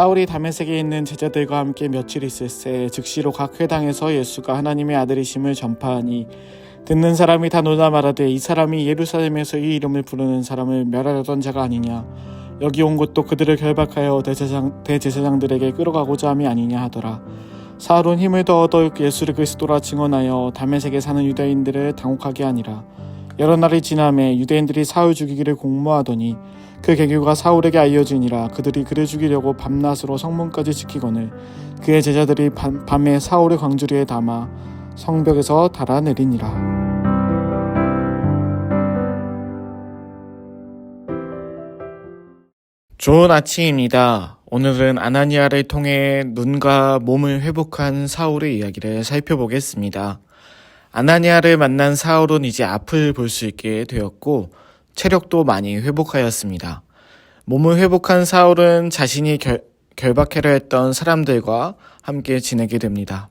사울이 다메섹에 있는 제자들과 함께 며칠 있을새 즉시로 각 회당에서 예수가 하나님의 아들이심을 전파하니 듣는 사람이 다 놀라 말하되 이 사람이 예루살렘에서 이 이름을 부르는 사람을 멸하려던 자가 아니냐, 여기 온 것도 그들을 결박하여 대제사장들에게 끌어가고자 함이 아니냐 하더라. 사울은 힘을 더 얻어 예수를 그리스도라 증언하여 다메섹에 사는 유대인들을 당혹하게 하니라. 여러 날이 지나매 유대인들이 사울 죽이기를 공모하더니 그 계교가 사울에게 알려지니라. 그들이 그를 죽이려고 밤낮으로 성문까지 지키거늘 그의 제자들이 밤에 사울의 광주리에 담아 성벽에서 달아내리니라. 좋은 아침입니다. 오늘은 아나니아를 통해 눈과 몸을 회복한 사울의 이야기를 살펴보겠습니다. 아나니아를 만난 사울은 이제 앞을 볼 수 있게 되었고 체력도 많이 회복하였습니다. 몸을 회복한 사울은 자신이 결박하려 했던 사람들과 함께 지내게 됩니다.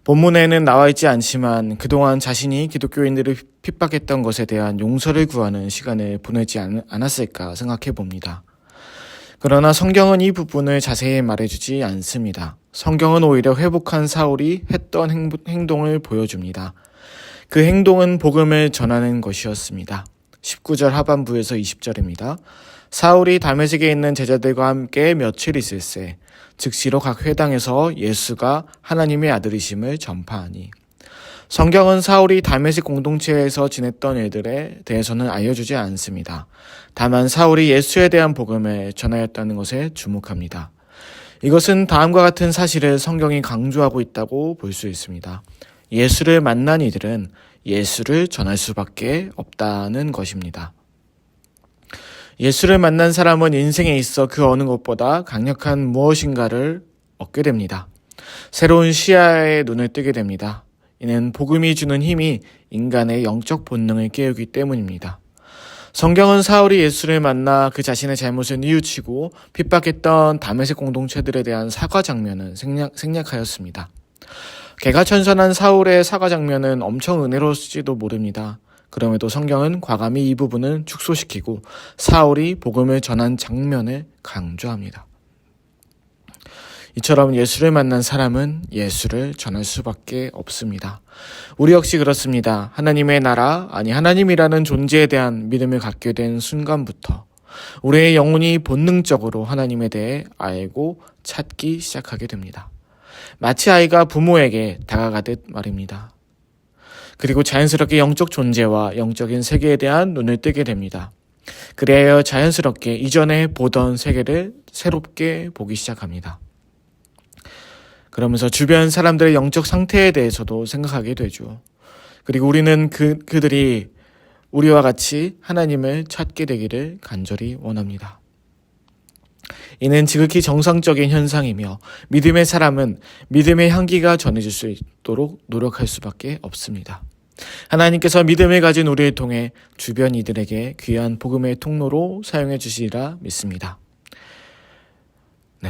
본문에는 나와 있지 않지만 그동안 자신이 기독교인들을 핍박했던 것에 대한 용서를 구하는 시간을 보내지 않았을까 생각해 봅니다. 그러나 성경은 이 부분을 자세히 말해주지 않습니다. 성경은 오히려 회복한 사울이 했던 행동을 보여줍니다. 그 행동은 복음을 전하는 것이었습니다. 19절 하반부에서 20절입니다. 사울이 다메섹에 있는 제자들과 함께 며칠 있을새 즉시로 각 회당에서 예수가 하나님의 아들이심을 전파하니. 성경은 사울이 다메섹 공동체에서 지냈던 일들에 대해서는 알려주지 않습니다. 다만 사울이 예수에 대한 복음을 전하였다는 것에 주목합니다. 이것은 다음과 같은 사실을 성경이 강조하고 있다고 볼 수 있습니다. 예수를 만난 이들은 예수를 전할 수밖에 없다는 것입니다. 예수를 만난 사람은 인생에 있어 그 어느 것보다 강력한 무엇인가를 얻게 됩니다. 새로운 시야에 눈을 뜨게 됩니다. 이는 복음이 주는 힘이 인간의 영적 본능을 깨우기 때문입니다. 성경은 사울이 예수를 만나 그 자신의 잘못을 뉘우치고 핍박했던 다메섹 공동체들에 대한 사과 장면을 생략하였습니다. 개가천선한 사울의 사과 장면은 엄청 은혜로울지도 모릅니다. 그럼에도 성경은 과감히 이 부분을 축소시키고 사울이 복음을 전한 장면을 강조합니다. 이처럼 예수를 만난 사람은 예수를 전할 수밖에 없습니다. 우리 역시 그렇습니다. 하나님의 나라, 아니 하나님이라는 존재에 대한 믿음을 갖게 된 순간부터 우리의 영혼이 본능적으로 하나님에 대해 알고 찾기 시작하게 됩니다. 마치 아이가 부모에게 다가가듯 말입니다. 그리고 자연스럽게 영적 존재와 영적인 세계에 대한 눈을 뜨게 됩니다. 그래야 자연스럽게 이전에 보던 세계를 새롭게 보기 시작합니다. 그러면서 주변 사람들의 영적 상태에 대해서도 생각하게 되죠. 그리고 우리는 그들이 우리와 같이 하나님을 찾게 되기를 간절히 원합니다. 이는 지극히 정상적인 현상이며 믿음의 사람은 믿음의 향기가 전해질 수 있도록 노력할 수밖에 없습니다. 하나님께서 믿음을 가진 우리를 통해 주변 이들에게 귀한 복음의 통로로 사용해 주시리라 믿습니다.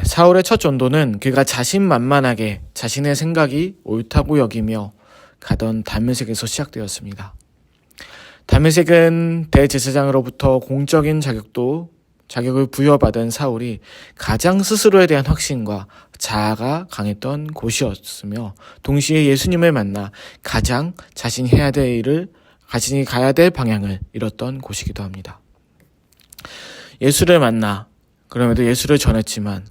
사울의 첫 전도는 그가 자신만만하게 자신의 생각이 옳다고 여기며 가던 다메섹에서 시작되었습니다. 다메섹은 대제사장으로부터 공적인 자격을 부여받은 사울이 가장 스스로에 대한 확신과 자아가 강했던 곳이었으며 동시에 예수님을 만나 가장 자신이 해야 될 일을, 자신이 가야 될 방향을 잃었던 곳이기도 합니다. 예수를 만나 그럼에도 예수를 전했지만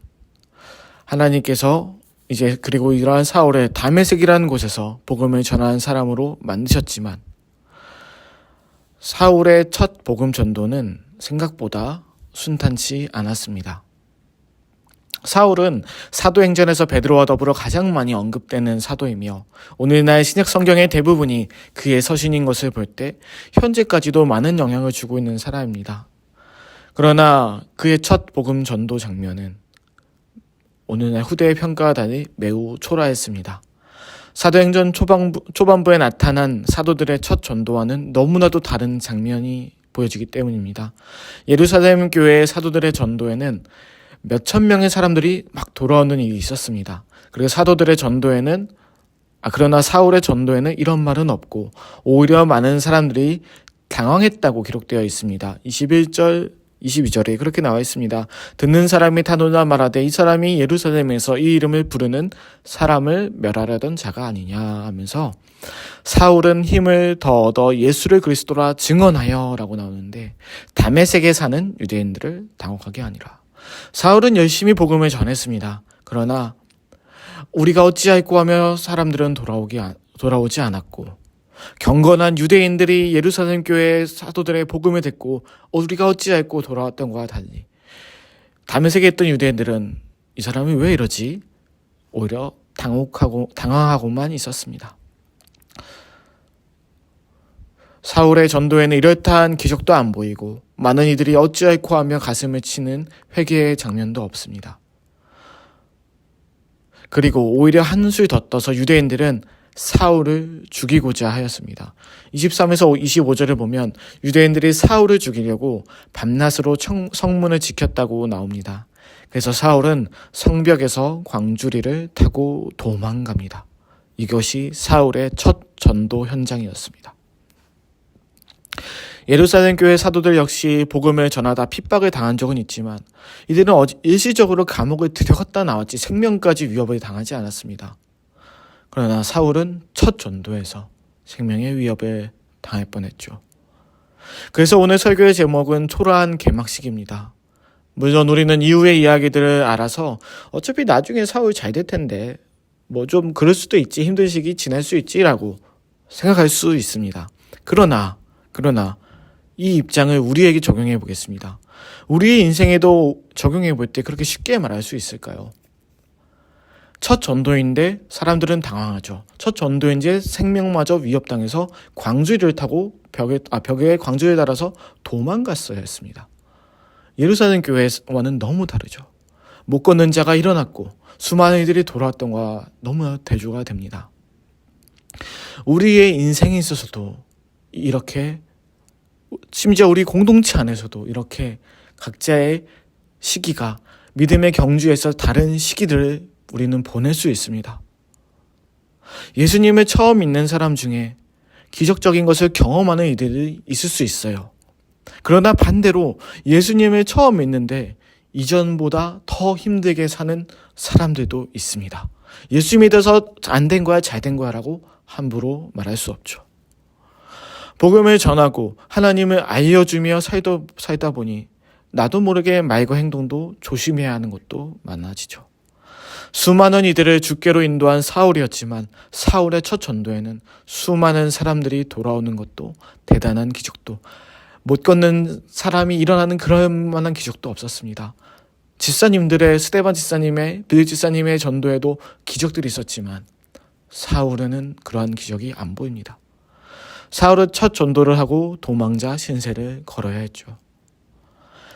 하나님께서 그리고 이러한 사울을 다메섹이라는 곳에서 복음을 전하는 사람으로 만드셨지만 사울의 첫 복음 전도는 생각보다 순탄치 않았습니다. 사울은 사도행전에서 베드로와 더불어 가장 많이 언급되는 사도이며 오늘날 신약 성경의 대부분이 그의 서신인 것을 볼 때 현재까지도 많은 영향을 주고 있는 사람입니다. 그러나 그의 첫 복음 전도 장면은 오늘날 후대의 평가와 달리 매우 초라했습니다. 사도행전 초반부에 나타난 사도들의 첫 전도와는 너무나도 다른 장면이 보여지기 때문입니다. 예루살렘 교회의 사도들의 전도에는 몇천 명의 사람들이 막 돌아오는 일이 있었습니다. 그리고 그러나 사울의 전도에는 이런 말은 없고 오히려 많은 사람들이 당황했다고 기록되어 있습니다. 21절, 22절에 그렇게 나와 있습니다. 듣는 사람이 다 놀라 말하되 이 사람이 예루살렘에서 이 이름을 부르는 사람을 멸하려던 자가 아니냐 하면서 사울은 힘을 더 얻어 예수를 그리스도라 증언하여 라고 나오는데 다메섹에 사는 유대인들을 당혹하게 하니라. 사울은 열심히 복음을 전했습니다. 그러나 우리가 어찌할꼬 하며 사람들은 돌아오지 않았고 경건한 유대인들이 예루살렘 교회 사도들의 복음을 듣고 우리가 어찌할꼬 돌아왔던 것과 달리 다메섹에 있던 유대인들은 이 사람이 왜 이러지? 오히려 당황하고만 있었습니다. 사울의 전도에는 이렇다한 기적도 안 보이고 많은 이들이 어찌할꼬 하며 가슴을 치는 회개의 장면도 없습니다. 그리고 오히려 한술 더 떠서 유대인들은 사울을 죽이고자 하였습니다. 23에서 25절을 보면 유대인들이 사울을 죽이려고 밤낮으로 성문을 지켰다고 나옵니다. 그래서 사울은 성벽에서 광주리를 타고 도망갑니다. 이것이 사울의 첫 전도 현장이었습니다. 예루살렘 교회 사도들 역시 복음을 전하다 핍박을 당한 적은 있지만 이들은 일시적으로 감옥을 들여갔다 나왔지 생명까지 위협을 당하지 않았습니다. 그러나 사울은 첫 전도에서 생명의 위협을 당할 뻔했죠. 그래서 오늘 설교의 제목은 초라한 개막식입니다. 물론 우리는 이후의 이야기들을 알아서 어차피 나중에 사울 잘 될 텐데 뭐 좀 그럴 수도 있지, 힘든 시기 지날 수 있지라고 생각할 수 있습니다. 그러나 이 입장을 우리에게 적용해 보겠습니다. 우리의 인생에도 적용해 볼 때 그렇게 쉽게 말할 수 있을까요? 첫 전도인데 사람들은 당황하죠. 첫 전도인데 생명마저 위협당해서 광주리를 타고 벽에 광주리를 달아서 도망갔어야 했습니다. 예루살렘 교회와는 너무 다르죠. 못 걷는 자가 일어났고 수많은 이들이 돌아왔던 것과 너무 대조가 됩니다. 우리의 인생에 있어서도 이렇게, 심지어 우리 공동체 안에서도 이렇게 각자의 시기가 믿음의 경주에서 다른 시기들을 우리는 보낼 수 있습니다. 예수님을 처음 믿는 사람 중에 기적적인 것을 경험하는 이들이 있을 수 있어요. 그러나 반대로 예수님을 처음 믿는데 이전보다 더 힘들게 사는 사람들도 있습니다. 예수 믿어서 안 된 거야, 잘 된 거야 라고 함부로 말할 수 없죠. 복음을 전하고 하나님을 알려주며 살다 보니 나도 모르게 말과 행동도 조심해야 하는 것도 많아지죠. 수많은 이들을 주께로 인도한 사울이었지만 사울의 첫 전도에는 수많은 사람들이 돌아오는 것도 대단한 기적도, 못 걷는 사람이 일어나는 그런 만한 기적도 없었습니다. 집사님들의 스데반 집사님의 빌리 집사님의 전도에도 기적들이 있었지만 사울에는 그러한 기적이 안 보입니다. 사울은 첫 전도를 하고 도망자 신세를 걸어야 했죠.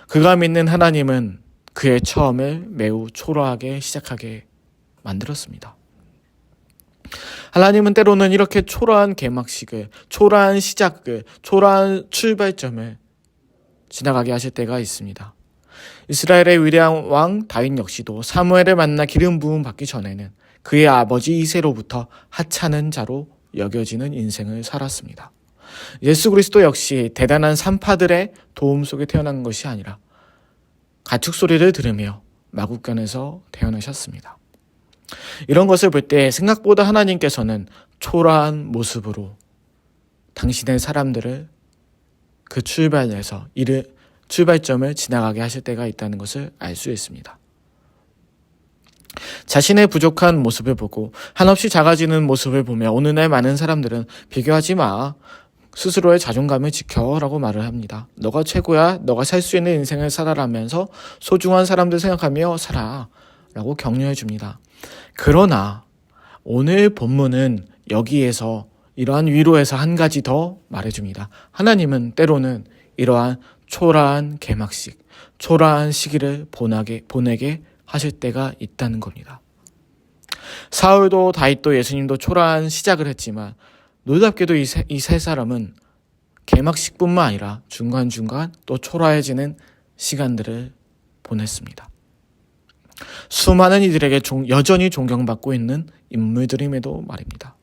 그가 믿는 하나님은 그의 처음을 매우 초라하게 시작하게 만들었습니다. 하나님은 때로는 이렇게 초라한 개막식을, 초라한 시작을, 초라한 출발점을 지나가게 하실 때가 있습니다. 이스라엘의 위대한 왕 다윗 역시도 사무엘을 만나 기름 부음 받기 전에는 그의 아버지 이새로부터 하찮은 자로 여겨지는 인생을 살았습니다. 예수 그리스도 역시 대단한 산파들의 도움 속에 태어난 것이 아니라 가축 소리를 들으며 마구간에서 태어나셨습니다. 이런 것을 볼 때 생각보다 하나님께서는 초라한 모습으로 당신의 사람들을 그 출발점을 지나가게 하실 때가 있다는 것을 알 수 있습니다. 자신의 부족한 모습을 보고 한없이 작아지는 모습을 보며 오늘날 많은 사람들은 비교하지 마, 스스로의 자존감을 지켜라고 말을 합니다. 너가 최고야, 너가 살 수 있는 인생을 살아라면서 소중한 사람들 생각하며 살아 라고 격려해 줍니다. 그러나 오늘 본문은 여기에서 이러한 위로에서 한 가지 더 말해줍니다. 하나님은 때로는 이러한 초라한 개막식, 초라한 시기를 보내게 하실 때가 있다는 겁니다. 사울도 다윗도 예수님도 초라한 시작을 했지만 놀랍게도 이 세 사람은 개막식뿐만 아니라 중간중간 또 초라해지는 시간들을 보냈습니다. 수많은 이들에게 여전히 존경받고 있는 인물들임에도 말입니다.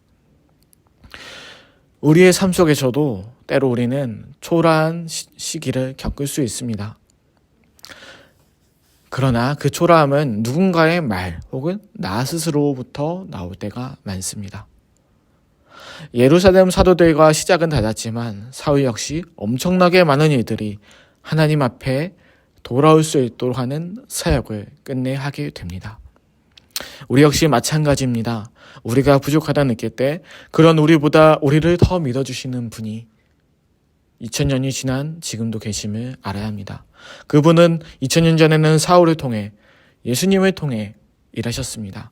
우리의 삶 속에서도 때로 우리는 초라한 시기를 겪을 수 있습니다. 그러나 그 초라함은 누군가의 말 혹은 나 스스로부터 나올 때가 많습니다. 예루살렘 사도들과 시작은 닫았지만 사울 역시 엄청나게 많은 일들이 하나님 앞에 돌아올 수 있도록 하는 사역을 끝내 하게 됩니다. 우리 역시 마찬가지입니다. 우리가 부족하다 느낄 때 그런 우리보다 우리를 더 믿어주시는 분이 2000년이 지난 지금도 계심을 알아야 합니다. 그분은 2000년 전에는 사울을 통해 예수님을 통해 일하셨습니다.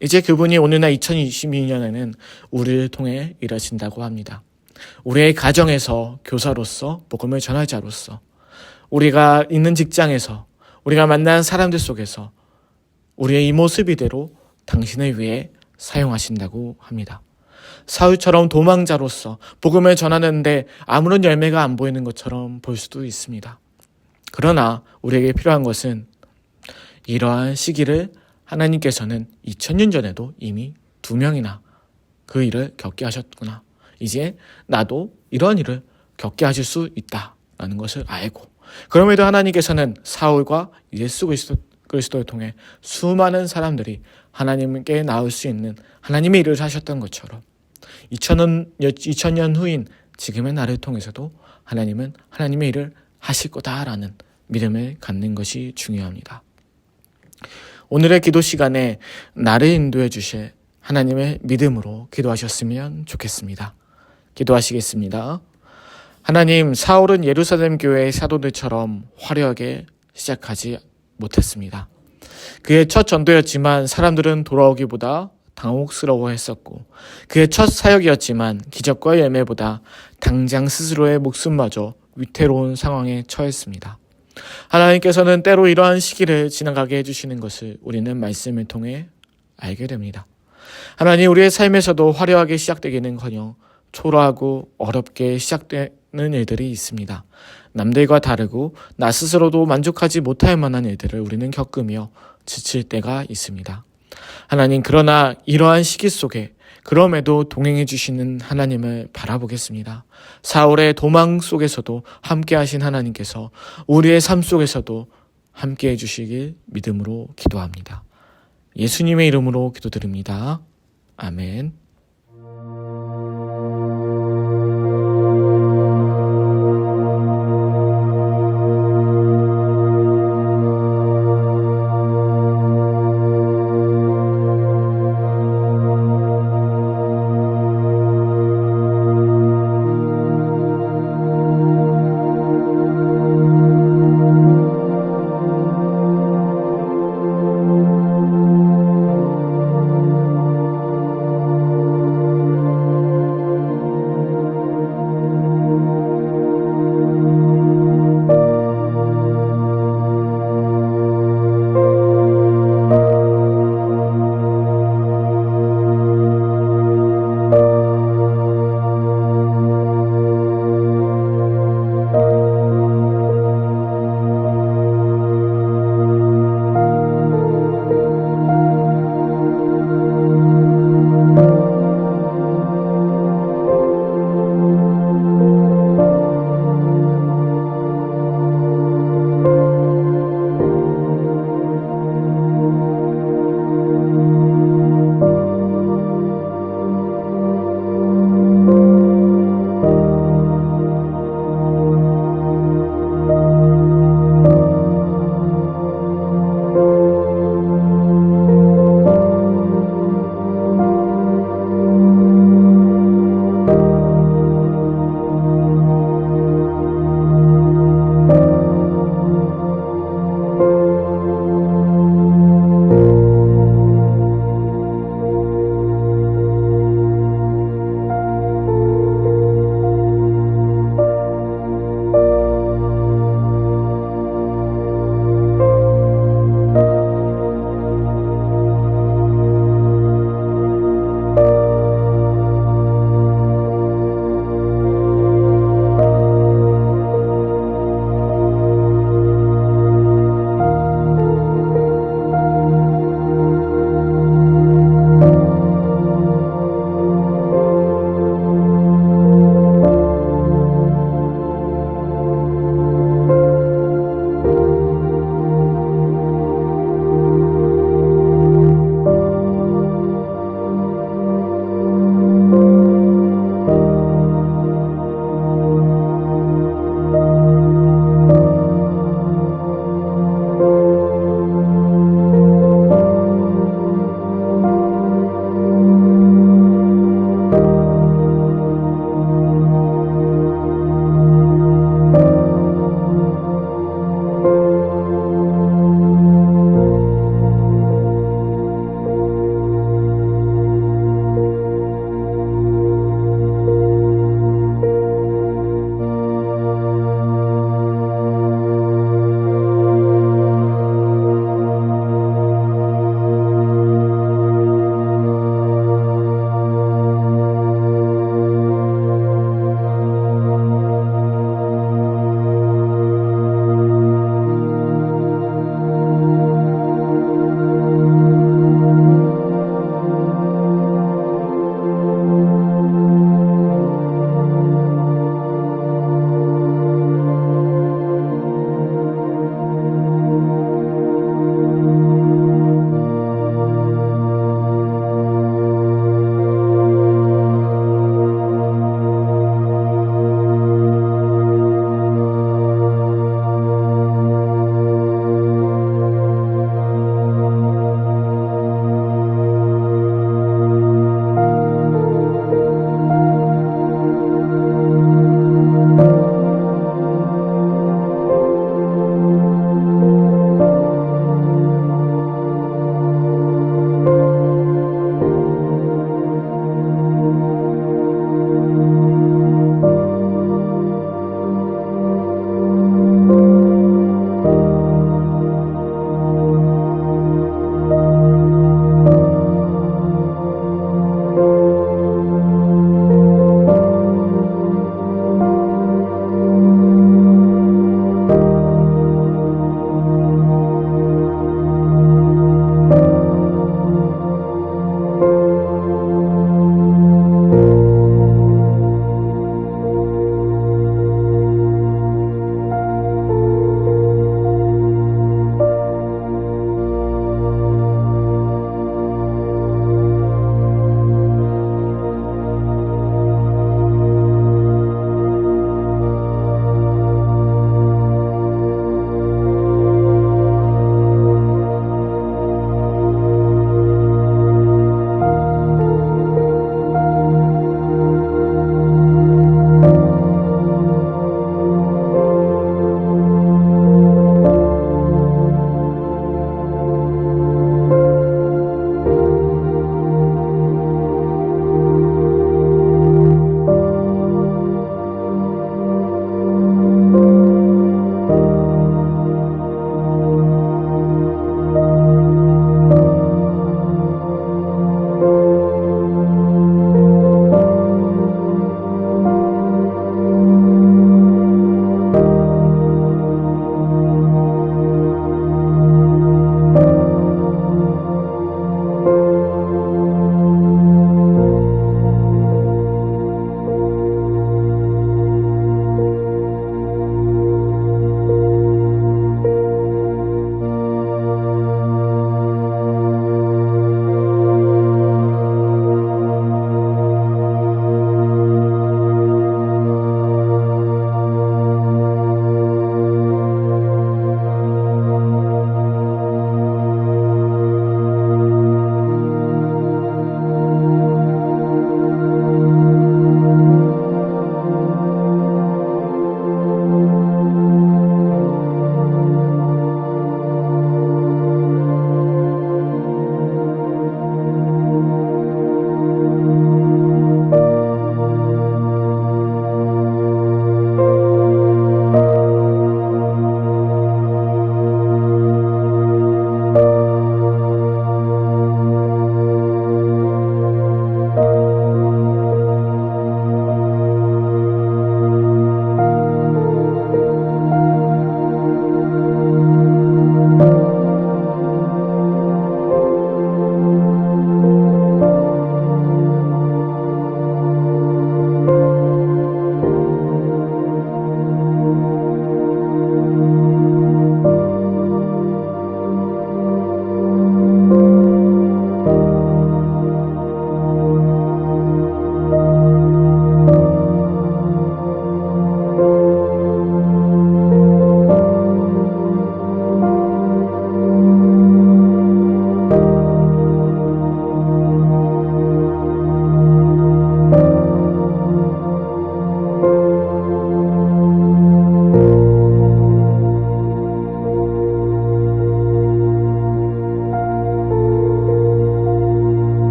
이제 그분이 오늘날 2022년에는 우리를 통해 일하신다고 합니다. 우리의 가정에서 교사로서 복음을 전할자로서 우리가 있는 직장에서 우리가 만난 사람들 속에서 우리의 이 모습 이대로 당신을 위해 사용하신다고 합니다. 사울처럼 도망자로서 복음을 전하는데 아무런 열매가 안 보이는 것처럼 볼 수도 있습니다. 그러나 우리에게 필요한 것은 이러한 시기를 하나님께서는 2000년 전에도 이미 2명이나 그 일을 겪게 하셨구나. 이제 나도 이런 일을 겪게 하실 수 있다라는 것을 알고 그럼에도 하나님께서는 사울과 예수 그리스도를 통해 수많은 사람들이 하나님께 나올 수 있는 하나님의 일을 하셨던 것처럼 2000년 후인 지금의 나를 통해서도 하나님은 하나님의 일을 하실 거다라는 믿음을 갖는 것이 중요합니다. 오늘의 기도 시간에 나를 인도해 주실 하나님의 믿음으로 기도하셨으면 좋겠습니다. 기도하시겠습니다. 하나님, 사울은 예루살렘 교회의 사도들처럼 화려하게 시작하지 못했습니다. 그의 첫 전도였지만 사람들은 돌아오기보다 당혹스러워했었고 그의 첫 사역이었지만 기적과 열매보다 당장 스스로의 목숨마저 위태로운 상황에 처했습니다. 하나님께서는 때로 이러한 시기를 지나가게 해주시는 것을 우리는 말씀을 통해 알게 됩니다. 하나님, 우리의 삶에서도 화려하게 시작되기는커녕 초라하고 어렵게 시작되는 일들이 있습니다. 남들과 다르고 나 스스로도 만족하지 못할 만한 일들을 우리는 겪으며 지칠 때가 있습니다. 하나님, 그러나 이러한 시기 속에 그럼에도 동행해 주시는 하나님을 바라보겠습니다. 사울의 도망 속에서도 함께 하신 하나님께서 우리의 삶 속에서도 함께 해주시길 믿음으로 기도합니다. 예수님의 이름으로 기도드립니다. 아멘.